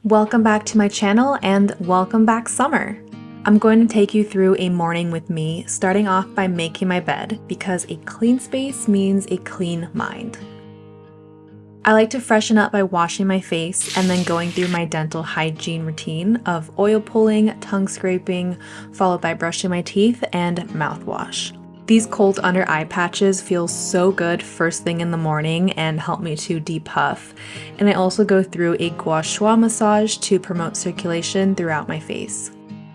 Welcome back to my channel and welcome back summer. I'm going to take you through a morning with me, starting off by making my bed because a clean space means a clean mind. I like to freshen up by washing my face and then going through my dental hygiene routine of oil pulling, tongue scraping, followed by brushing my teeth and mouthwash. These cold under eye patches feel so good first thing in the morning and help me to depuff. And I also go through a gua sha massage to promote circulation throughout my face.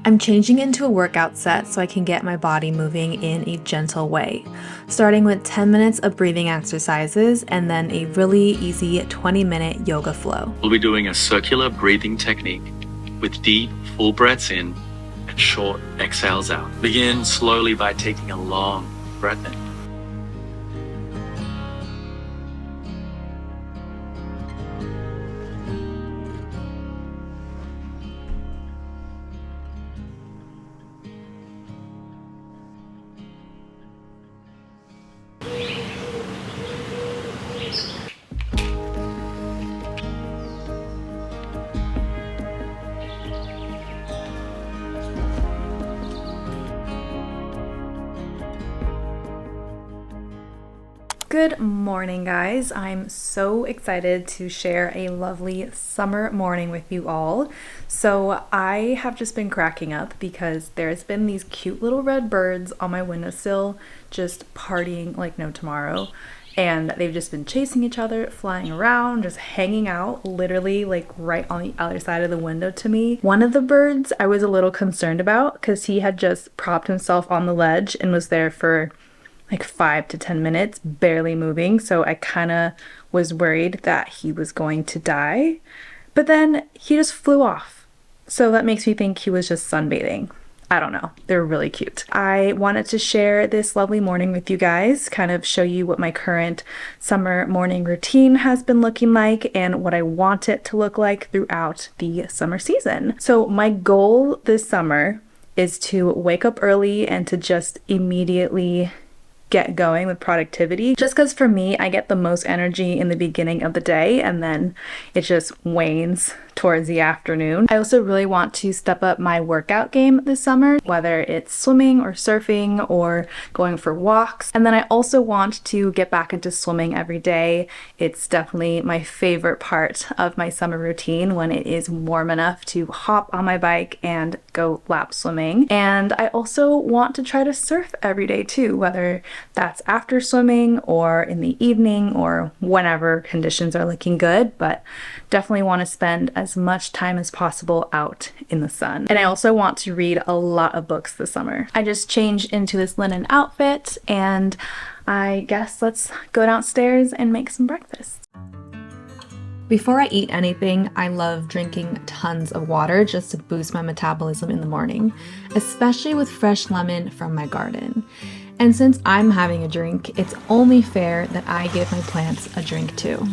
I'm changing into a workout set so I can get my body moving in a gentle way, starting with 10 minutes of breathing exercises and then a really easy 20-minute yoga flow. We'll be doing a circular breathing technique with deep, full breaths in and short exhales out. Begin slowly by taking a long breath in. Good morning, guys. I'm so excited to share a lovely summer morning with you all. So I have just been cracking up because there's been these cute little red birds on my windowsill just partying like no tomorrow. And they've just been chasing each other, flying around, just hanging out, literally like right on the other side of the window to me. One of the birds I was a little concerned about because he had just propped himself on the ledge and was there for like 5 to 10 minutes, barely moving. So I kind of was worried that he was going to die. But then he just flew off. So that makes me think he was just sunbathing. I don't know. They're really cute. I wanted to share this lovely morning with you guys, kind of show you what my current summer morning routine has been looking like and what I want it to look like throughout the summer season. So my goal this summer is to wake up early and to just immediately get going with productivity. Just because for me, I get the most energy in the beginning of the day and then it just wanes towards the afternoon. I also really want to step up my workout game this summer, whether it's swimming or surfing or going for walks. And then I also want to get back into swimming every day. It's definitely my favorite part of my summer routine when it is warm enough to hop on my bike and go lap swimming. And I also want to try to surf every day too, whether that's after swimming or in the evening or whenever conditions are looking good, but definitely want to spend as much time as possible out in the sun. And I also want to read a lot of books this summer. I just changed into this linen outfit and I guess let's go downstairs and make some breakfast. Before I eat anything, I love drinking tons of water just to boost my metabolism in the morning, especially with fresh lemon from my garden. And since I'm having a drink, it's only fair that I give my plants a drink too.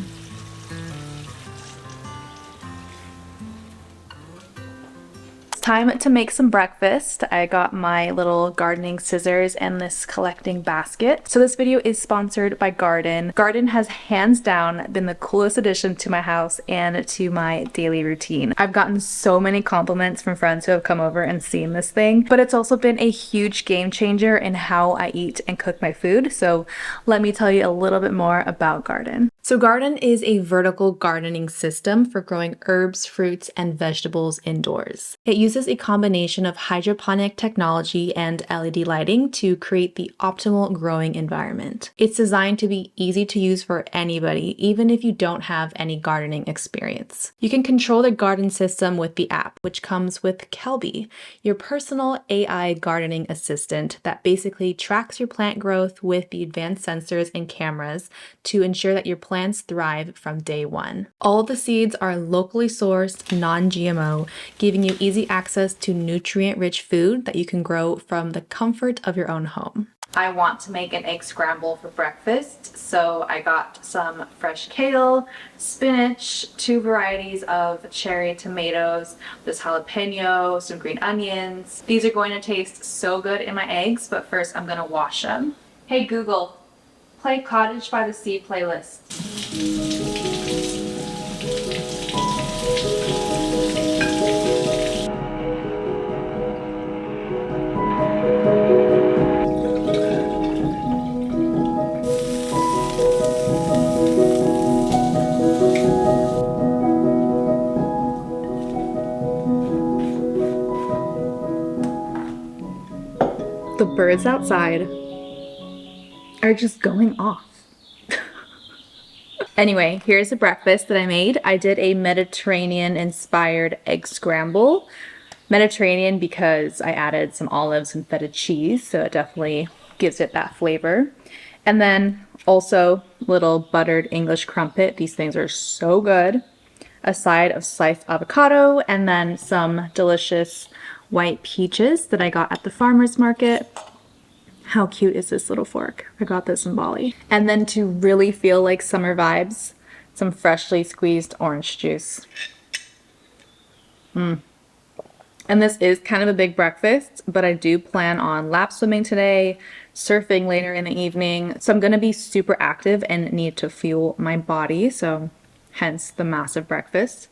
Time to make some breakfast. I got my little gardening scissors and this collecting basket. So this video is sponsored by Garden. Garden has hands down been the coolest addition to my house and to my daily routine. I've gotten so many compliments from friends who have come over and seen this thing, but it's also been a huge game changer in how I eat and cook my food. So let me tell you a little bit more about Garden. So Garden is a vertical gardening system for growing herbs, fruits, and vegetables indoors. It uses a combination of hydroponic technology and LED lighting to create the optimal growing environment. It's designed to be easy to use for anybody, even if you don't have any gardening experience. You can control the garden system with the app, which comes with Kelby, your personal AI gardening assistant that basically tracks your plant growth with the advanced sensors and cameras to ensure that your plants thrive from day one. All of the seeds are locally sourced, non-GMO, giving you easy access to nutrient-rich food that you can grow from the comfort of your own home. I want to make an egg scramble for breakfast, so I got some fresh kale, spinach, 2 varieties of cherry tomatoes, this jalapeno, some green onions. These are going to taste so good in my eggs, but first I'm gonna wash them. Hey Google, play Cottage by the Sea playlist. The birds outside are just going off. Anyway, here's a breakfast that I made. I did a Mediterranean-inspired egg scramble. Mediterranean because I added some olives and feta cheese, so it definitely gives it that flavor. And then also little buttered English crumpet. These things are so good. A side of sliced avocado, and then some delicious white peaches that I got at the farmer's market. How cute is this little fork? I got this in Bali. And then to really feel like summer vibes, some freshly squeezed orange juice. And this is kind of a big breakfast, but I do plan on lap swimming today, surfing later in the evening. So I'm gonna be super active and need to fuel my body, so hence the massive breakfast.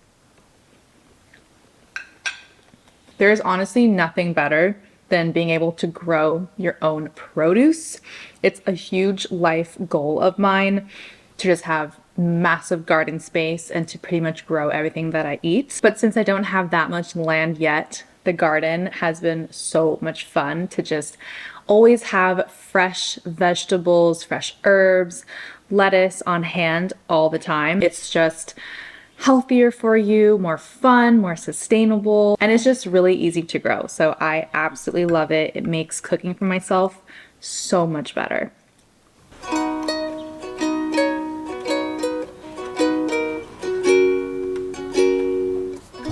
There is honestly nothing better than being able to grow your own produce. It's a huge life goal of mine to just have massive garden space and to pretty much grow everything that I eat. But since I don't have that much land yet, the garden has been so much fun to just always have fresh vegetables, fresh herbs, lettuce on hand all the time. It's just healthier for you, more fun, more sustainable, and it's just really easy to grow. So I absolutely love it. It makes cooking for myself so much better.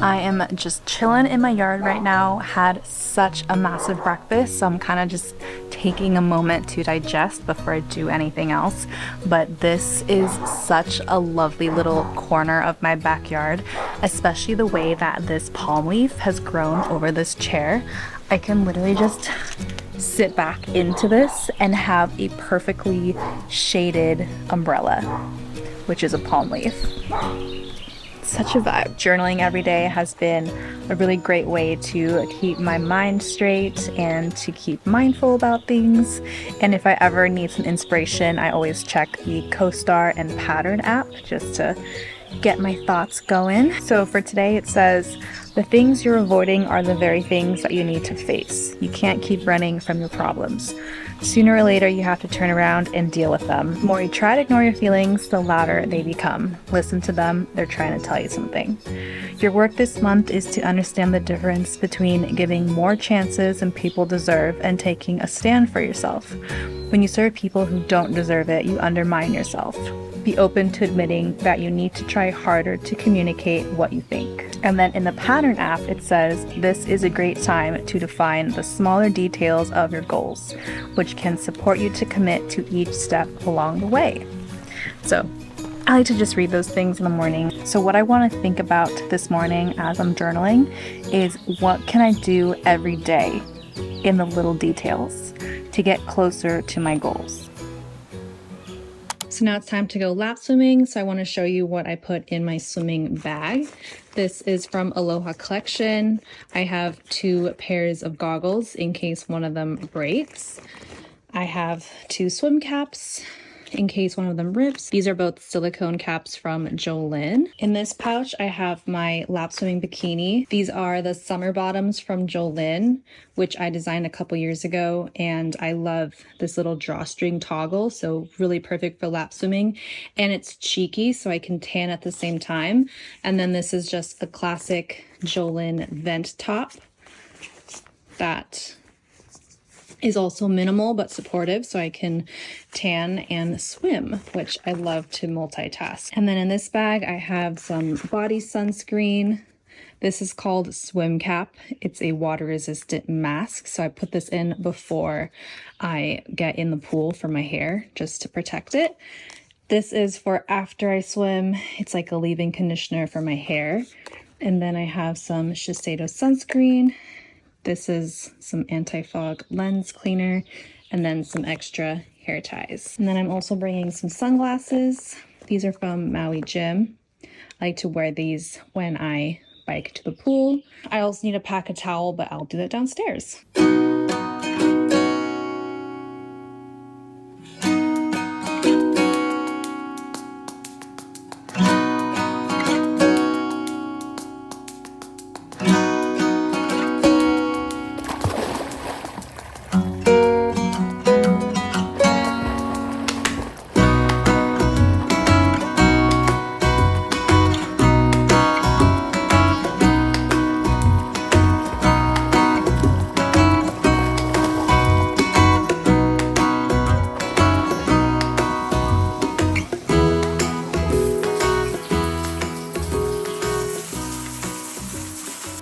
I am just chilling in my yard right now. Had such a massive breakfast, so I'm kind of just taking a moment to digest before I do anything else. But this is such a lovely little corner of my backyard, especially the way that this palm leaf has grown over this chair. I can literally just sit back into this and have a perfectly shaded umbrella, which is a palm leaf. Such a vibe. Journaling every day has been a really great way to keep my mind straight and to keep mindful about things. And if I ever need some inspiration, I always check the CoStar and Pattern app just to get my thoughts going. So for today it says, the things you're avoiding are the very things that you need to face. You can't keep running from your problems. Sooner or later, you have to turn around and deal with them. The more you try to ignore your feelings, the louder they become. Listen to them, they're trying to tell you something. Your work this month is to understand the difference between giving more chances than people deserve and taking a stand for yourself. When you serve people who don't deserve it, you undermine yourself. Be open to admitting that you need to try harder to communicate what you think. And then in the Pattern app, it says, this is a great time to define the smaller details of your goals, which can support you to commit to each step along the way. So I like to just read those things in the morning. So what I want to think about this morning as I'm journaling is, what can I do every day in the little details to get closer to my goals? So now it's time to go lap swimming. So I want to show you what I put in my swimming bag. This is from Aloha Collection. I have 2 pairs of goggles in case one of them breaks. I have 2 swim caps in case one of them rips. These are both silicone caps from Jolene. In this pouch, I have my lap swimming bikini. These are the summer bottoms from Jolene, which I designed a couple years ago, and I love this little drawstring toggle, so really perfect for lap swimming. And it's cheeky, so I can tan at the same time. And then this is just a classic Jolene vent top that is also minimal but supportive, so I can tan and swim, which I love to multitask. And then in this bag, I have some body sunscreen. This is called Swim Cap. It's a water-resistant mask, so I put this in before I get in the pool for my hair, just to protect it. This is for after I swim. It's like a leave-in conditioner for my hair. And then I have some Shiseido sunscreen. This is some anti-fog lens cleaner, and then some extra hair ties. And then I'm also bringing some sunglasses. These are from Maui Gym. I like to wear these when I bike to the pool. I also need to pack a towel, but I'll do that downstairs.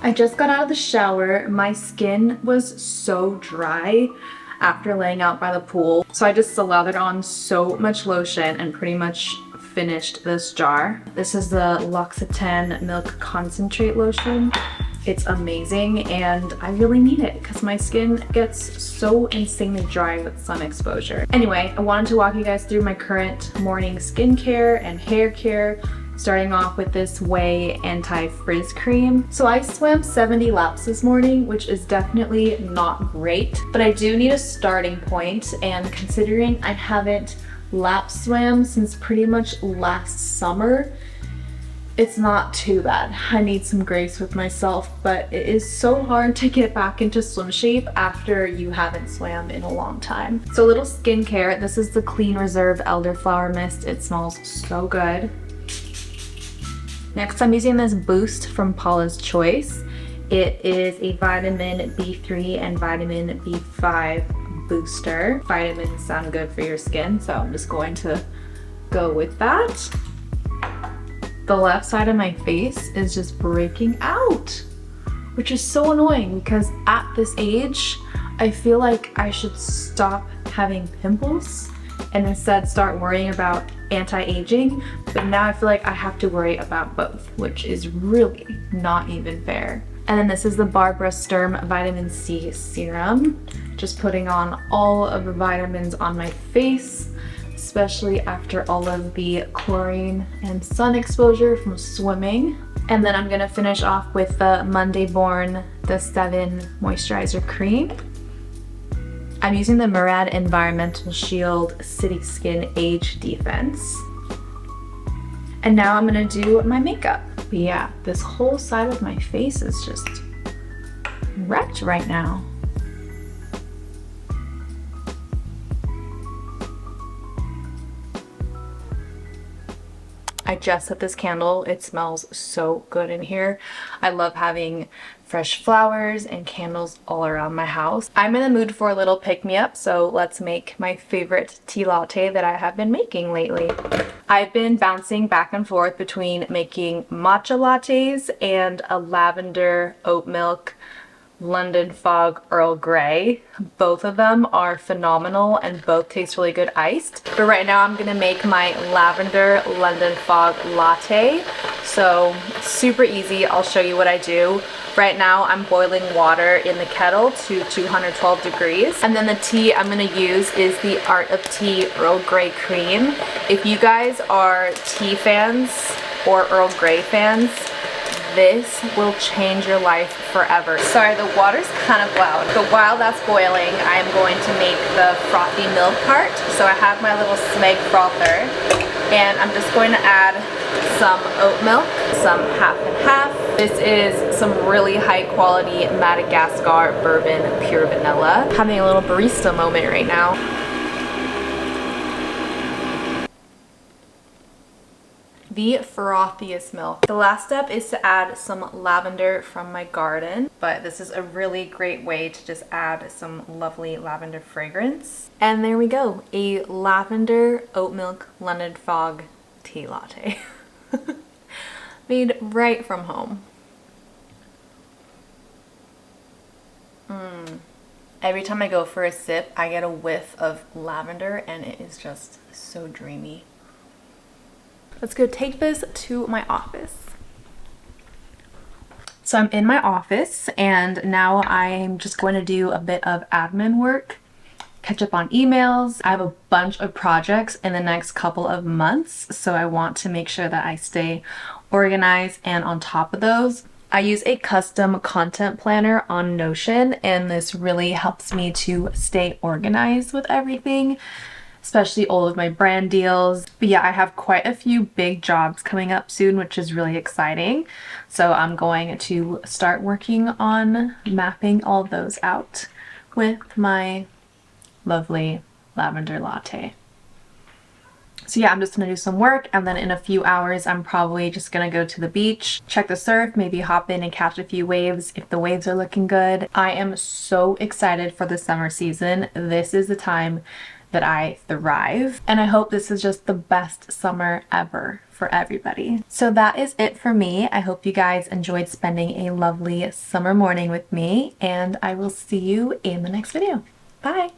I just got out of the shower. My skin was so dry after laying out by the pool. So I just slathered on so much lotion and pretty much finished this jar. This is the L'Occitane Milk Concentrate Lotion. It's amazing and I really need it because my skin gets so insanely dry with sun exposure. Anyway, I wanted to walk you guys through my current morning skincare and hair care, starting off with this Way Anti-Frizz Cream. So I swam 70 laps this morning, which is definitely not great, but I do need a starting point, and considering I haven't lap swam since pretty much last summer, it's not too bad. I need some grace with myself, but it is so hard to get back into swim shape after you haven't swam in a long time. So a little skincare. This is the Clean Reserve Elderflower Mist. It smells so good. Next, I'm using this Boost from Paula's Choice. It is a vitamin B3 and vitamin B5 booster. Vitamins sound good for your skin, so I'm just going to go with that. The left side of my face is just breaking out, which is so annoying because at this age, I feel like I should stop having pimples and instead start worrying about anti-aging, but now I feel like I have to worry about both, which is really not even fair. And then this is the Barbara Sturm Vitamin C Serum. Just putting on all of the vitamins on my face, especially after all of the chlorine and sun exposure from swimming. And then I'm gonna finish off with the Monday Born The 7 Moisturizer Cream. I'm using the Murad Environmental Shield City Skin Age Defense. And now I'm gonna do my makeup. But yeah, this whole side of my face is just wrecked right now. I just lit this candle. It smells so good in here. I love having fresh flowers and candles all around my house. I'm in the mood for a little pick-me-up, so let's make my favorite tea latte that I have been making lately. I've been bouncing back and forth between making matcha lattes and a lavender oat milk London Fog Earl Grey. Both of them are phenomenal and both taste really good iced. But right now I'm gonna make my lavender London Fog latte. So super easy, I'll show you what I do. Right now I'm boiling water in the kettle to 212 degrees. And then the tea I'm gonna use is the Art of Tea Earl Grey Cream. If you guys are tea fans or Earl Grey fans, this will change your life forever. Sorry, the water's kind of loud. But while that's boiling, I'm going to make the frothy milk part. So I have my little Smeg frother, and I'm just going to add some oat milk, some half and half. This is some really high quality Madagascar bourbon pure vanilla. Having a little barista moment right now. The frothiest milk. The last step is to add some lavender from my garden, but this is a really great way to just add some lovely lavender fragrance. And there we go, a lavender oat milk London Fog tea latte. Made right from home. Every time I go for a sip, I get a whiff of lavender and it is just so dreamy. Let's go take this to my office. So I'm in my office and now I'm just going to do a bit of admin work, catch up on emails. I have a bunch of projects in the next couple of months, so I want to make sure that I stay organized and on top of those. I use a custom content planner on Notion, and this really helps me to stay organized with everything, especially all of my brand deals. But yeah, I have quite a few big jobs coming up soon, which is really exciting. So I'm going to start working on mapping all those out with my lovely lavender latte. So yeah, I'm just gonna do some work, and then in a few hours I'm probably just gonna go to the beach, check the surf, maybe hop in and catch a few waves if the waves are looking good. I am so excited for the summer season. This is the time that I thrive. And I hope this is just the best summer ever for everybody. So that is it for me. I hope you guys enjoyed spending a lovely summer morning with me, and I will see you in the next video. Bye!